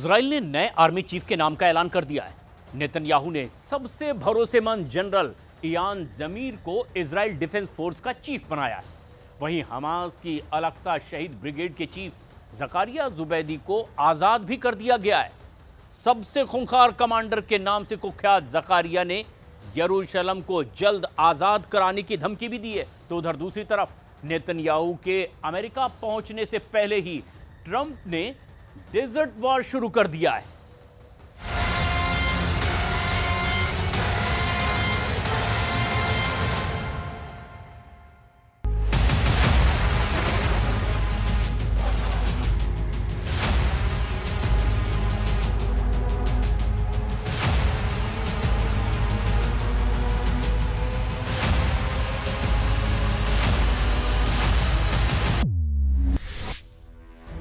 Israel ने नए army chief के नाम का ऐलान कर दिया है। नेतन्याहू ने सबसे भरोसेमंद जनरल इयान जमीर को इजराइल डिफेंस फोर्स का चीफ बनाया है। वहीं हमास की अल-अक्सा शहीद ब्रिगेड के चीफ जकारिया जुबैदी को आजाद भी कर दिया गया है। सबसे खूंखार कमांडर के नाम से कुख्यात जकारिया ने यरूशलेम को जल्द आजाद कराने की धमकी भी दी है। तो उधर दूसरी तरफ नेतन्याहू के अमेरिका पहुंचने से पहले ही ट्रंप ने डेजर्ट वॉर शुरू कर दिया है।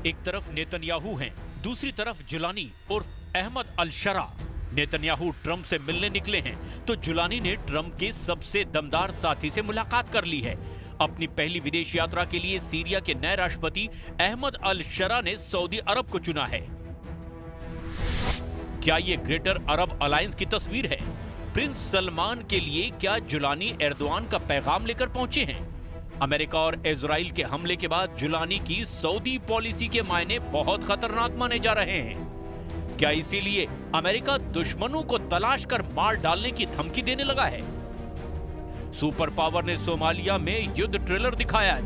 एक तरफ नेतन्याहू हैं, दूसरी तरफ जुलानी और अहमद अल-शरा। नेतन्याहू ट्रंप से मिलने निकले हैं तो जुलानी ने ट्रंप के सबसे दमदार साथी से मुलाकात कर ली है। अपनी पहली विदेश यात्रा के लिए सीरिया के नए राष्ट्रपति अहमद अल-शरा ने सऊदी अरब को चुना है। क्या ये ग्रेटर अरब अलायंस की तस्वीर है? प्रिंस सलमान के लिए क्या जुलानी एर्दोआन का पैगाम लेकर पहुंचे हैं? अमेरिका और इजराइल के हमले के बाद जुलानी की सऊदी पॉलिसी के मायने बहुत खतरनाक माने जा रहे हैं। क्या इसीलिए अमेरिका दुश्मनों को तलाश कर मार डालने की धमकी देने लगा है? सुपर पावर ने सोमालिया में युद्ध ट्रेलर दिखाया है।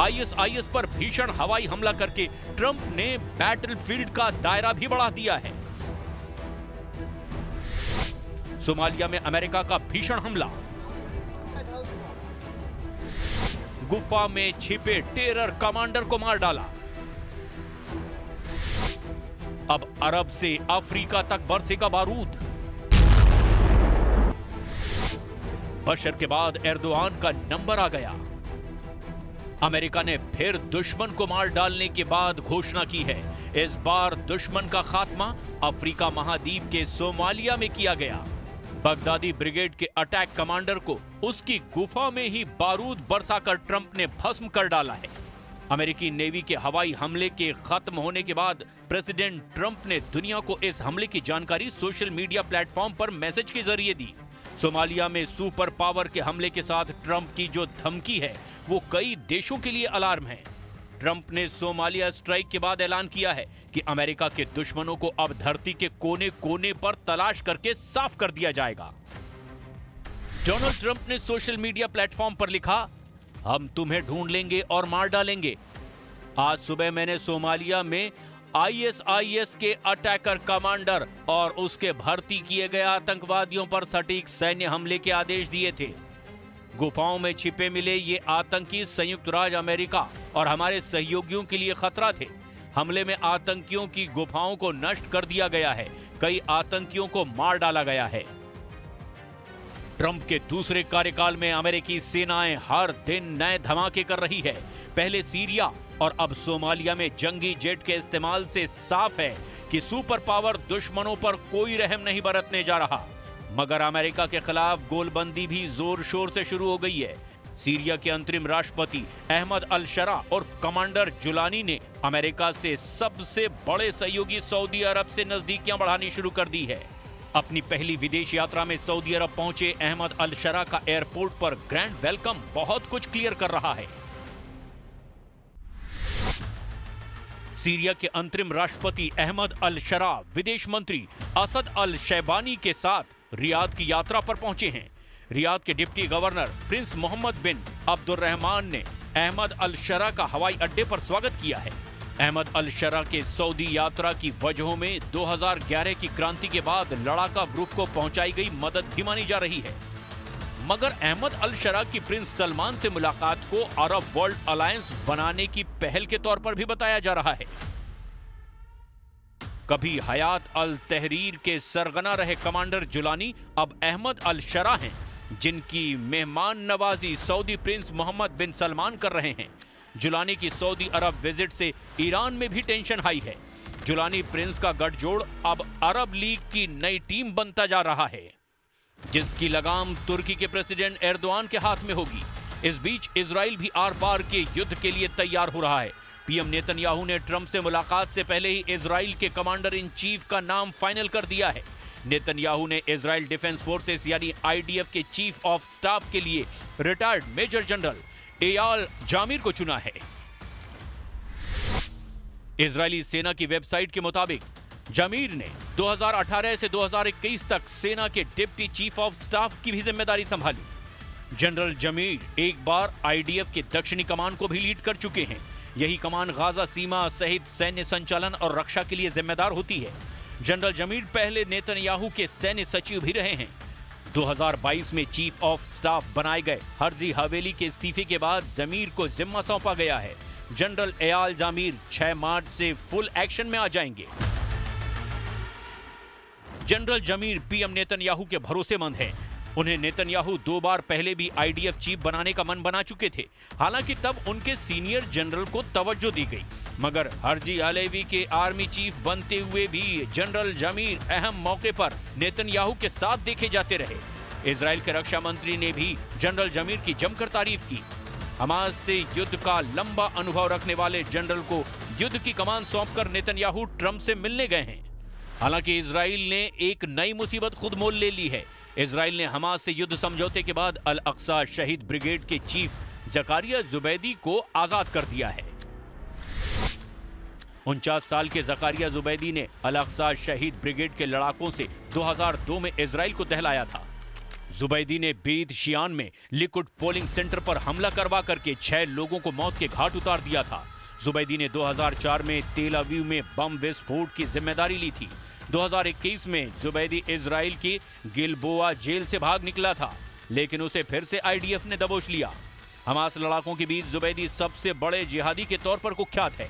आईएसआईएस पर भीषण हवाई हमला करके ट्रंप ने बैटलफील्ड का दायरा भी बढ़ा दिया है। सोमालिया में अमेरिका का भीषण हमला, गुफा में छिपे टेरर कमांडर को मार डाला। अब अरब से अफ्रीका तक बरसेगा बारूद। बशर के बाद एर्दोआन का नंबर आ गया। अमेरिका ने फिर दुश्मन को मार डालने के बाद घोषणा की है। इस बार दुश्मन का खात्मा अफ्रीका महाद्वीप के सोमालिया में किया गया। बगदादी ब्रिगेड के अटैक कमांडर को उसकी गुफा में ही बारूद बरसाकर ट्रंप ने भस्म कर डाला है। अमेरिकी नेवी के हवाई हमले के खत्म होने के बाद प्रेसिडेंट ट्रंप ने दुनिया को इस हमले की जानकारी सोशल मीडिया प्लेटफॉर्म पर मैसेज के जरिए दी। सोमालिया में सुपर पावर के हमले के साथ ट्रंप की जो धमकी है वो कई देशों के लिए अलार्म है। ट्रंप ने सोमालिया स्ट्राइक के बाद ऐलान किया है कि अमेरिका के दुश्मनों को अब धरती के कोने कोने पर तलाश करके साफ कर दिया जाएगा। डोनाल्ड ट्रंप ने सोशल मीडिया प्लेटफॉर्म पर लिखा, हम तुम्हें ढूंढ लेंगे और मार डालेंगे। आज सुबह मैंने सोमालिया में आईएसआईएस के अटैकर कमांडर और उसके भर्ती किए गए आतंकवादियों पर सटीक सैन्य हमले के आदेश दिए थे। गुफाओं में छिपे मिले ये आतंकी संयुक्त राज्य अमेरिका और हमारे सहयोगियों के लिए खतरा थे। हमले में आतंकियों की गुफाओं को नष्ट कर दिया गया है। कई आतंकियों को मार डाला गया है। ट्रंप के दूसरे कार्यकाल में अमेरिकी सेनाएं हर दिन नए धमाके कर रही है। पहले सीरिया और अब सोमालिया में जंगी जेट के इस्तेमाल से साफ है कि सुपर पावर दुश्मनों पर कोई रहम नहीं बरतने जा रहा। मगर अमेरिका के खिलाफ गोलबंदी भी जोर शोर से शुरू हो गई है। सीरिया के अंतरिम राष्ट्रपति अहमद अल-शरा और कमांडर जुलानी ने अमेरिका से सबसे बड़े सहयोगी सऊदी अरब से नजदीकियां बढ़ानी शुरू कर दी है। अपनी पहली विदेश यात्रा में सऊदी अरब पहुंचे अहमद अल-शरा का एयरपोर्ट पर ग्रैंड वेलकम बहुत कुछ क्लियर कर रहा है। सीरिया के अंतरिम राष्ट्रपति अहमद अल-शरा विदेश मंत्री असद अल-शैबानी के साथ रियाद की यात्रा पर पहुंचे हैं। रियाद के डिप्टी गवर्नर प्रिंस मोहम्मद बिन अब्दुर्रहमान ने अहमद अल-शरा का हवाई अड्डे पर स्वागत किया है। अहमद अल-शरा के सऊदी यात्रा की वजहों में 2011 की क्रांति के बाद लड़ाका ग्रुप को पहुंचाई गई मदद भी मानी जा रही है। मगर अहमद अल-शरा की प्रिंस सलमान से मुलाकात को अरब वर्ल्ड अलायंस बनाने की पहल के तौर पर भी बताया जा रहा है। कभी हयात अल तहरीर के सरगना रहे कमांडर जुलानी अब अहमद अल-शरा हैं, जिनकी मेहमान नवाजी सऊदी प्रिंस मोहम्मद बिन सलमान कर रहे हैं। जुलानी की सऊदी अरब विजिट से ईरान में भी टेंशन हाई है। जुलानी प्रिंस का गठजोड़ अब अरब लीग की नई टीम बनता जा रहा है, जिसकी लगाम तुर्की के प्रेसिडेंट एर्दोआन के हाथ में होगी। इस बीच इजराइल भी आर पार के युद्ध के लिए तैयार हो रहा है। पीएम नेतन्याहू ने ट्रंप से मुलाकात से पहले ही इजराइल के कमांडर इन चीफ का नाम फाइनल कर दिया है। नेतन्याहू ने इजराइल डिफेंस फोर्सेस यानी आईडीएफ के चीफ ऑफ स्टाफ के लिए रिटायर्ड मेजर जनरल एयाल जामिर को चुना है। इजरायली सेना की वेबसाइट के मुताबिक जामिर ने 2018 से 2021 तक सेना के डिप्टी चीफ ऑफ स्टाफ की भी जिम्मेदारी संभाली। जनरल जामिर एक बार आईडीएफ के दक्षिणी कमान को भी लीड कर चुके हैं। यही कमान गाजा सीमा सहित सैन्य संचालन और रक्षा के लिए जिम्मेदार होती है। जनरल जामिर पहले नेतन्याहू के सैन्य सचिव भी रहे हैं। 2022 में चीफ ऑफ स्टाफ बनाए गए हर्जी हवेली के इस्तीफे के बाद जामिर को जिम्मा सौंपा गया है। जनरल एयाल जामिर 6 मार्च से फुल एक्शन में आ जाएंगे। जनरल जामिर पीएम नेतन्याहू के भरोसेमंद हैं। उन्हें नेतन्याहू 2 बार पहले भी आईडीएफ चीफ बनाने का मन बना चुके थे। हालांकि तब उनके सीनियर जनरल को तवज्जो दी गई, मगर हर्जी हलेवी के आर्मी चीफ बनते हुए भी जनरल जामिर अहम मौके पर नेतन्याहू के साथ देखे जाते रहे। इजराइल के रक्षा मंत्री ने भी जनरल जामिर की जमकर तारीफ की। हमास से युद्ध का लंबा अनुभव रखने वाले जनरल को युद्ध की कमान सौंपकर नेतन्याहू ट्रंप से मिलने गए हैं। हालांकि इजराइल ने एक नई मुसीबत खुद मोल ले ली है। इजराइल ने हमास से युद्ध समझौते के बाद अल अक्सा शहीद ब्रिगेड के चीफ जकारिया जुबैदी को आजाद कर दिया है। 49 साल के जकारिया जुबैदी ने अल अक्सा शहीद ब्रिगेड के लड़ाकों से 2002 में इजराइल को दहलाया था। जुबैदी ने बेत शियान में लिक्विड पोलिंग सेंटर पर हमला करवा करके 6 लोगों को मौत के घाट उतार दिया था। जुबैदी ने 2004 में तेल अवीव में बम विस्फोट की जिम्मेदारी ली थी। 2021 में जुबैदी इजराइल की गिलबोआ जेल से भाग निकला था, लेकिन उसे फिर से आईडीएफ ने दबोच लिया। हमास लड़ाकों के बीच जुबैदी सबसे बड़े जिहादी के तौर पर कुख्यात है।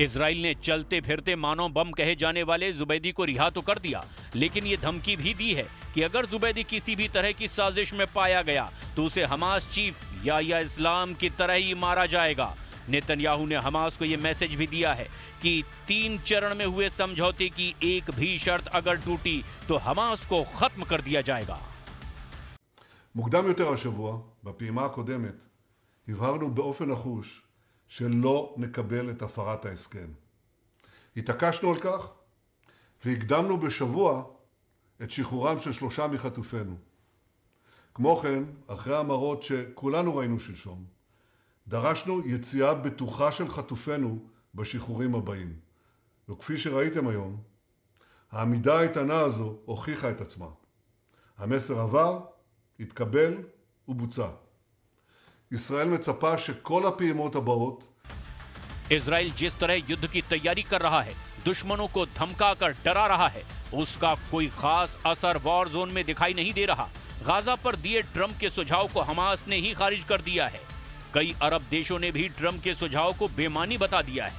इजराइल ने चलते फिरते मानव बम कहे जाने वाले जुबैदी को रिहा तो कर दिया, लेकिन ये धमकी भी दी है कि अगर जुबैदी किसी भी तरह की साजिश में पाया गया तो उसे हमास चीफ या इस्लाम की तरह ही मारा जाएगा। नेतन्याहू ने हमास को ये मैसेज भी दिया है कि 3 चरण में हुए समझौते की एक भी शर्त अगर टूटी तो हमास को खत्म कर दिया जाएगा। מוקדם יותר השבוע, בפעימה הקודמת, הבהרנו באופן נחוש שלא נקבל את הפרת ההסכם. התעקשנו על כך והקדמנו בשבוע את שחרורם של 3 מחטופינו. כמו כן, אחרי המראות שכולנו ראינו שלשום, דרשנו יציאה בטוחה של חטופינו בשחרורים הבאים. וכפי שראיתם היום, העמידה האיתנה הזו הוכיחה את עצמה. המסר עבר, התקבל ובוצע. ישראל מצפה שכל הפעימות הבאות इजराइल जिस तरह युद्ध की तैयारी कर रहा है, दुश्मनों को धमकाकर डरा रहा है, उसका कोई खास असर वॉर जोन में दिखाई नहीं दे रहा। गाजा पर दिए ट्रंप के सुझाव को हमास ने ही खारिज कर दिया है। कई अरब देशों ने भी ट्रंप के सुझाव को बेमानी बता दिया है।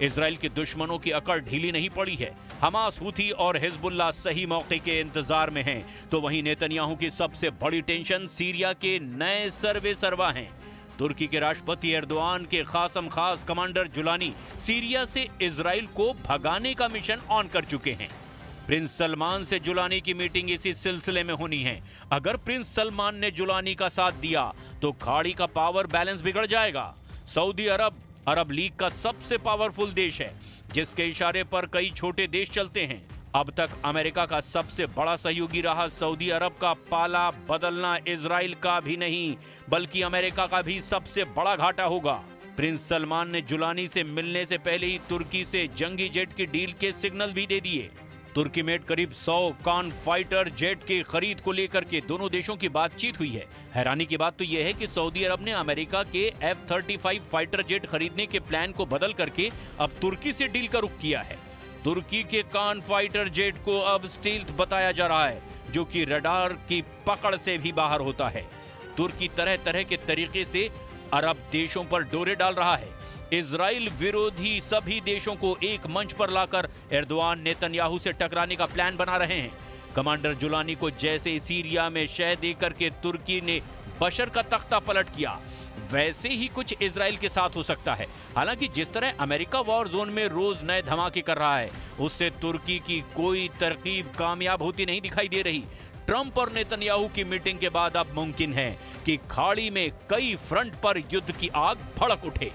इजराइल के दुश्मनों की अकड़ ढीली नहीं पड़ी है। हमास, हुथी और हिजबुल्लाह सही मौके के इंतजार में हैं, तो वहीं नेतन्याहू की सबसे बड़ी टेंशन सीरिया के नए सर्वे सर्वा हैं। तुर्की के राष्ट्रपति एर्दोआन के खासम खास कमांडर जुलानी सीरिया से इजराइल को भगाने का मिशन ऑन कर चुके हैं। प्रिंस सलमान से जुलानी की मीटिंग इसी सिलसिले में होनी है। अगर प्रिंस सलमान ने जुलानी का साथ दिया तो खाड़ी का पावर बैलेंस बिगड़ जाएगा। सऊदी अरब लीग का सबसे पावरफुल देश है, जिसके इशारे पर कई छोटे देश चलते हैं। अब तक अमेरिका का सबसे बड़ा सहयोगी रहा सऊदी अरब का पाला बदलना इजराइल का भी नहीं बल्कि अमेरिका का भी सबसे बड़ा घाटा होगा। प्रिंस सलमान ने जुलानी से मिलने से पहले ही तुर्की से जंगी जेट की डील के सिग्नल भी दे दिए। तुर्की में करीब 100 कान फाइटर जेट की खरीद को लेकर के दोनों देशों की बातचीत हुई है। हैरानी की बात तो यह है कि सऊदी अरब ने अमेरिका के F-35 फाइटर जेट खरीदने के प्लान को बदल करके अब तुर्की से डील का रुख किया है। तुर्की के कान फाइटर जेट को अब स्टील्थ बताया जा रहा है, जो कि रडार की पकड़ से भी बाहर होता है। तुर्की तरह तरह के तरीके से अरब देशों पर डोरे डाल रहा है। इजराइल विरोधी सभी देशों को एक मंच पर लाकर एर्दोआन नेतन्याहू से टकराने का प्लान बना रहे हैं। कमांडर जुलानी को जैसे सीरिया में शह देकर के तुर्की ने बशर का तख्ता पलट किया, वैसे ही कुछ इजराइल के साथ हो सकता है। हालांकि जिस तरह अमेरिका वॉर जोन में रोज नए धमाके कर रहा है, उससे तुर्की की कोई तरकीब कामयाब होती नहीं दिखाई दे रही। ट्रंप और नेतन्याहू की मीटिंग के बाद अब मुमकिन है कि खाड़ी में कई फ्रंट पर युद्ध की आग भड़क उठे।